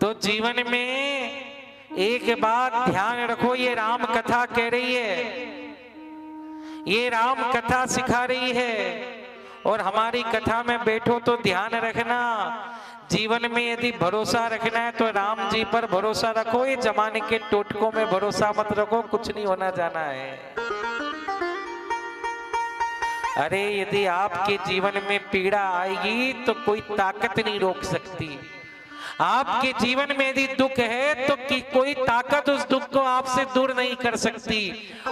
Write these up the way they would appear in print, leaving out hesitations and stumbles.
तो जीवन में एक बात ध्यान रखो, ये राम कथा कह रही है, ये राम कथा सिखा रही है। और हमारी कथा में बैठो तो ध्यान रखना, जीवन में यदि भरोसा रखना है तो राम जी पर भरोसा रखो, ये जमाने के टोटकों में भरोसा मत रखो, कुछ नहीं होना जाना है। अरे यदि आपके जीवन में पीड़ा आएगी तो कोई ताकत नहीं रोक सकती। आपके जीवन में यदि दुख है तो कोई ताकत उस दुख को आपसे दूर नहीं कर सकती।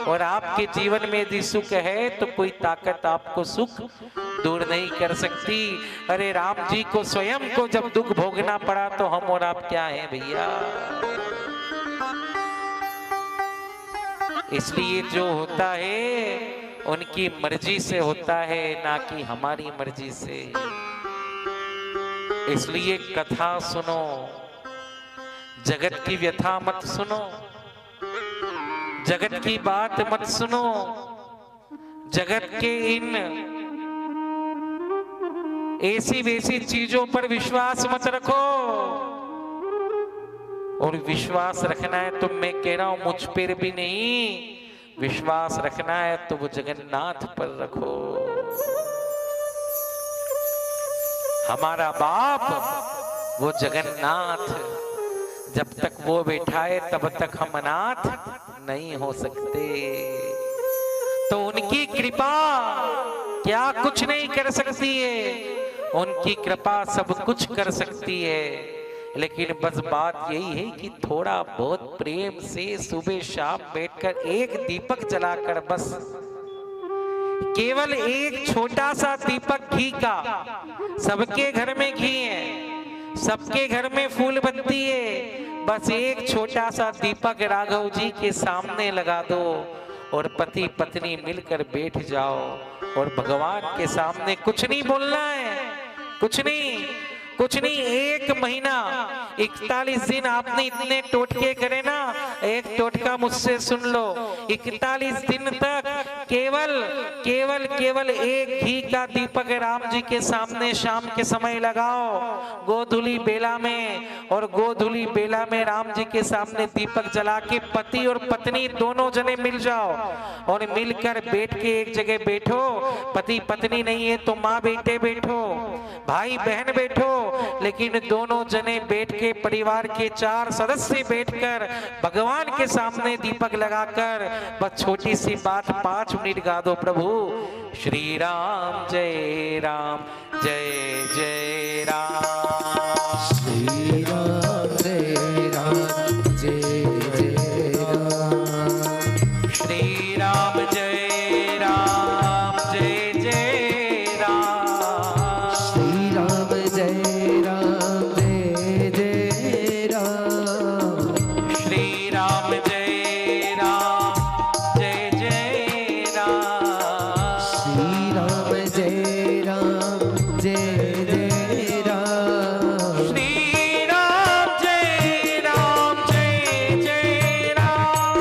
और आपके जीवन में यदि सुख है तो कोई ताकत आपको सुख दूर नहीं कर सकती। अरे राम जी को स्वयं को जब दुख भोगना पड़ा तो हम और आप क्या हैं भैया। इसलिए जो होता है उनकी मर्जी से होता है, ना कि हमारी मर्जी से। इसलिए कथा सुनो, जगत की व्यथा मत सुनो, जगत की बात मत सुनो, जगत के इन ऐसी वैसी चीजों पर विश्वास मत रखो। और विश्वास रखना है तो मैं कह रहा हूं मुझ पर भी नहीं, विश्वास रखना है तो वो जगन्नाथ पर रखो। हमारा बाप वो जगन्नाथ, जब तक वो बैठा है तब तक हम अनाथ नहीं हो सकते। तो उनकी कृपा क्या कुछ नहीं कर सकती है, उनकी कृपा सब कुछ कर सकती है। लेकिन बस बात यही है कि थोड़ा बहुत प्रेम से सुबह शाम बैठकर एक दीपक जलाकर, बस केवल एक छोटा सा दीपक घी का, सबके घर में घी है, सबके घर में फूल बत्ती है, बस एक छोटा सा दीपक राघव जी के सामने लगा दो और पति पत्नी मिलकर बैठ जाओ और भगवान के सामने कुछ नहीं बोलना है, कुछ नहीं, कुछ नहीं। एक महीना 41 दिन आपने इतने टोटके करे ना, एक टोटका मुझसे सुन लो। 41 दिन तक केवल केवल केवल एक घी का दीपक राम जी के सामने शाम के समय लगाओ, गोधुली बेला में, और गोधुली बेला में राम जी के सामने दीपक जला के पति और पत्नी दोनों जने मिल जाओ और मिलकर बैठ के एक जगह बैठो। पति पत्नी नहीं है तो माँ बेटे बैठो, भाई बहन बैठो, लेकिन दोनों जने बैठ के परिवार के 4 सदस्य बैठकर भगवान के सामने दीपक लगाकर बस छोटी सी बात 5 मिनट गा दो। प्रभु श्री राम जय राम जय जय राम, श्री राम जय राम जय जय राम, श्री राम जय राम जय जय राम, श्री राम जय राम जय जय राम, श्री राम जय राम जय जय राम, श्री राम जय राम जय जय राम, श्री राम जय राम जय जय राम, श्री राम जय राम जय जय राम,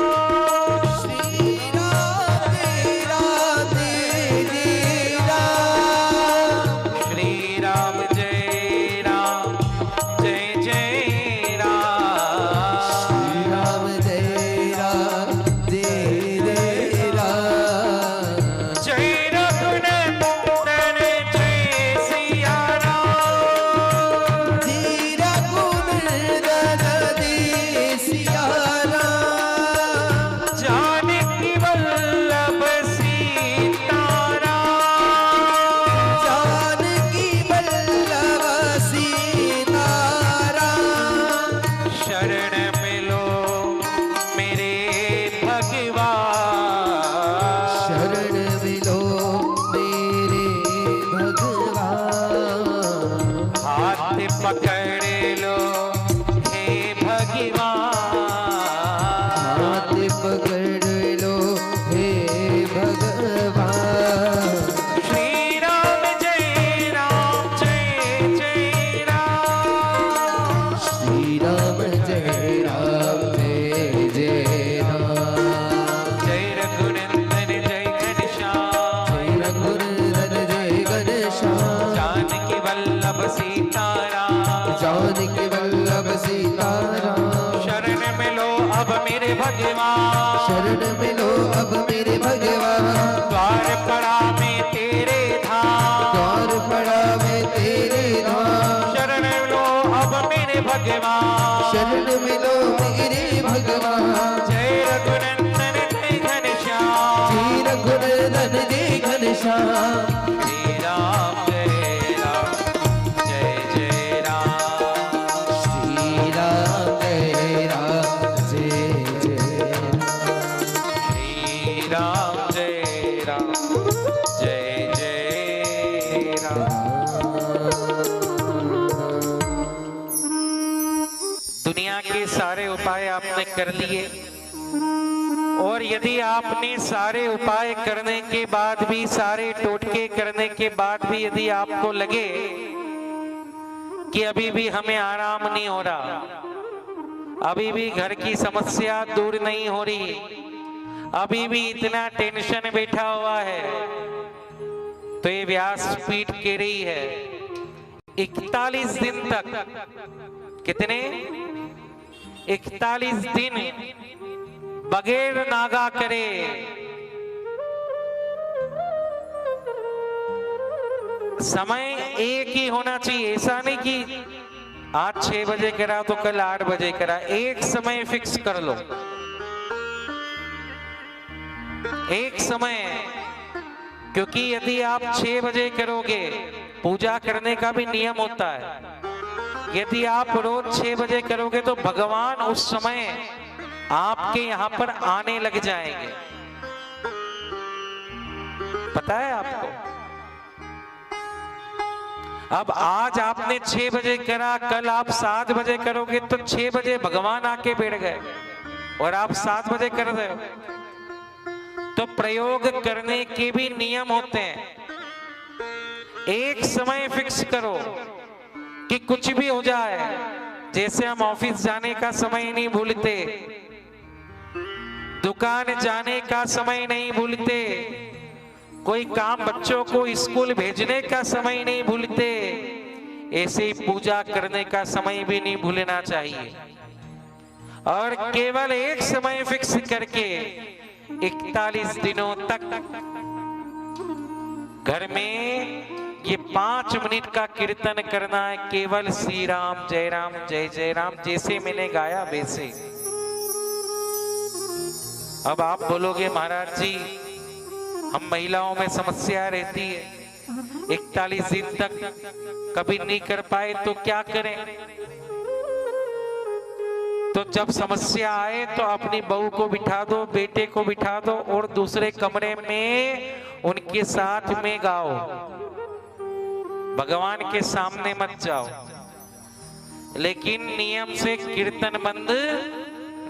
श्री राम जय राम जय जय राम, श्री राम जय राम जय जय राम, जय रघुनंदन जय सिया राम, जय रघुनंदन जय सिया राम, जानकी वल्लभ सीता राम, जानकी वल्लभ सीता राम, शरण मिलो मेरे भगवान, शरण मिलो मेरे भगवान, हाथ पकड़ लो हे भगवान, हाथ पकड़ लो हे भगवान, श्री राम जय राम जय जय राम, श्री राम जय राम जय जय राम, जय रघुनंदन जय घनश्याम, जय रघुनंदन जय घनश्याम, जानकी वल्लभ सीता राम, जानकी वल्लभ सीता शरण मिलो अब मेरे भगवान, द्वार पड़ा में तेरे धाम, द्वार पड़ा मैं तेरे धाम, शरण लो अब मेरे भगवान, शरण मिलो मेरे भगवान। जय रघुनंदन जय घनश्याम, श्री रघुनंदन जय घनश्याम, श्री राम जय राम जय जय राम, श्री राम जय राम जय जय राम। श्री राम जय राम जय जय राम। दुनिया के सारे उपाय आपने कर लिए, और यदि आपने सारे उपाय करने के बाद भी, सारे टोटके करने के बाद भी यदि आपको लगे कि अभी भी हमें आराम नहीं हो रहा, अभी भी घर की समस्या दूर नहीं हो रही, अभी भी इतना टेंशन बैठा हुआ है, तो ये व्यासपीठ कह रही है 41 दिन तक, कितने 41 दिन बगैर नागा करे, समय एक ही होना चाहिए। ऐसा नहीं कि आज 6 बजे करा तो कल 8 बजे करा, एक समय फिक्स कर लो, एक समय। क्योंकि यदि आप 6 बजे करोगे, पूजा करने का भी नियम होता है, यदि आप रोज 6 बजे करोगे तो भगवान उस समय आपके यहां पर आने लग जाएंगे। पता है आपको? अब आज आपने 6 बजे करा, कल आप 7 बजे करोगे तो 6 बजे भगवान आके बैठ गए और आप 7 बजे कर रहे हो। तो प्रयोग करने के भी नियम होते हैं। एक समय फिक्स करो कि कुछ भी हो जाए, जैसे हम ऑफिस जाने का समय नहीं भूलते, दुकान जाने का समय नहीं भूलते, कोई काम बच्चों को स्कूल भेजने का समय नहीं भूलते, ऐसे ही पूजा करने का समय भी नहीं भूलना चाहिए। और केवल एक समय फिक्स करके 41 दिनों तक घर में ये 5 मिनट का कीर्तन करना है, केवल श्री राम जय जय राम, जैसे मैंने गाया वैसे। अब आप बोलोगे महाराज जी हम महिलाओं में समस्या रहती है, 41 दिन तक कभी नहीं कर पाए तो क्या करें? तो जब समस्या आए तो अपनी बहू को बिठा दो, बेटे को बिठा दो और दूसरे कमरे में उनके साथ में गाओ, भगवान के सामने मत जाओ। लेकिन नियम से कीर्तन बंद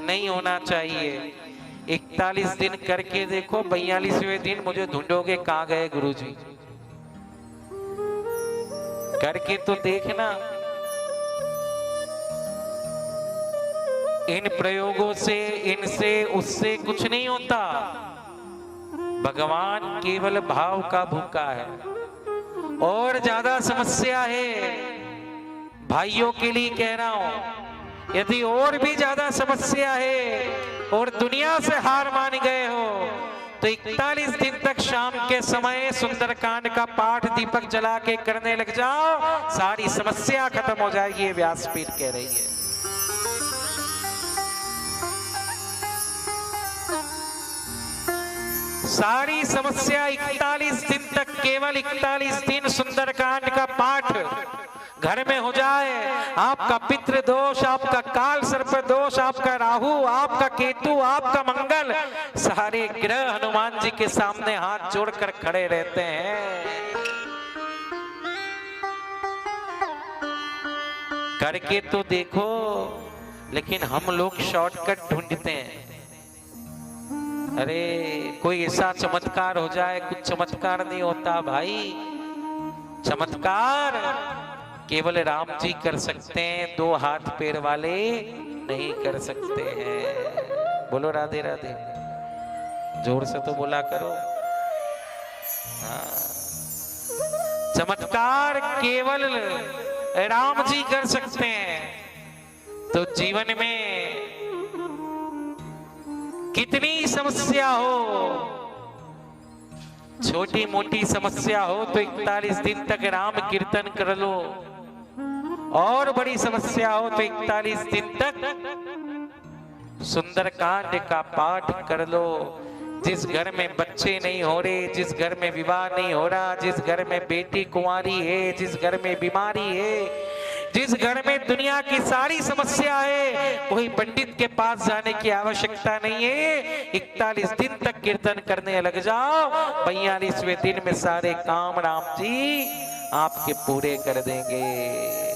नहीं होना चाहिए। 41 दिन करके देखो, 42वें दिन मुझे ढूंढोगे कहां गए गुरुजी। करके तो देखना। इन प्रयोगों से, इनसे, उससे कुछ नहीं होता। भगवान केवल भाव का भूखा है। और ज्यादा समस्या है, भाइयों के लिए कह रहा हूं, यदि और भी ज्यादा समस्या है और दुनिया से हार मान गए हो तो 41 दिन तक शाम के समय सुंदरकांड का पाठ दीपक जला के करने लग जाओ, सारी समस्या खत्म हो जाएगी। ये व्यासपीठ कह रही है। सारी समस्या 41 दिन तक, केवल 41 दिन सुंदरकांड का पाठ घर में हो जाए, आपका पितृ दोष, आपका काल सर्प दोष, आपका राहु, आपका केतु, आपका मंगल, सारे ग्रह हनुमान जी के सामने हाथ जोड़कर खड़े रहते हैं। करके तो देखो। लेकिन हम लोग शॉर्टकट ढूंढते हैं। अरे कोई ऐसा चमत्कार हो जाए, कुछ चमत्कार नहीं होता भाई। चमत्कार केवल राम जी कर सकते हैं, 2 हाथ पैर वाले नहीं कर सकते हैं। बोलो राधे राधे, जोर से तो बोला करो। हाँ। चमत्कार केवल राम जी कर सकते हैं। तो जीवन में कितनी समस्या हो, छोटी मोटी समस्या हो तो 41 दिन तक राम कीर्तन कर लो, और बड़ी समस्या हो तो 41 दिन तक सुंदरकांड का पाठ कर लो। जिस घर में बच्चे नहीं हो रहे, जिस घर में विवाह नहीं हो रहा, जिस घर में बेटी कुंवारी है, जिस घर में बीमारी है, जिस घर में दुनिया की सारी समस्या है, कोई पंडित के पास जाने की आवश्यकता नहीं है। 41 दिन तक कीर्तन करने लग जाओ, 42वें दिन में सारे काम राम जी आपके पूरे कर देंगे।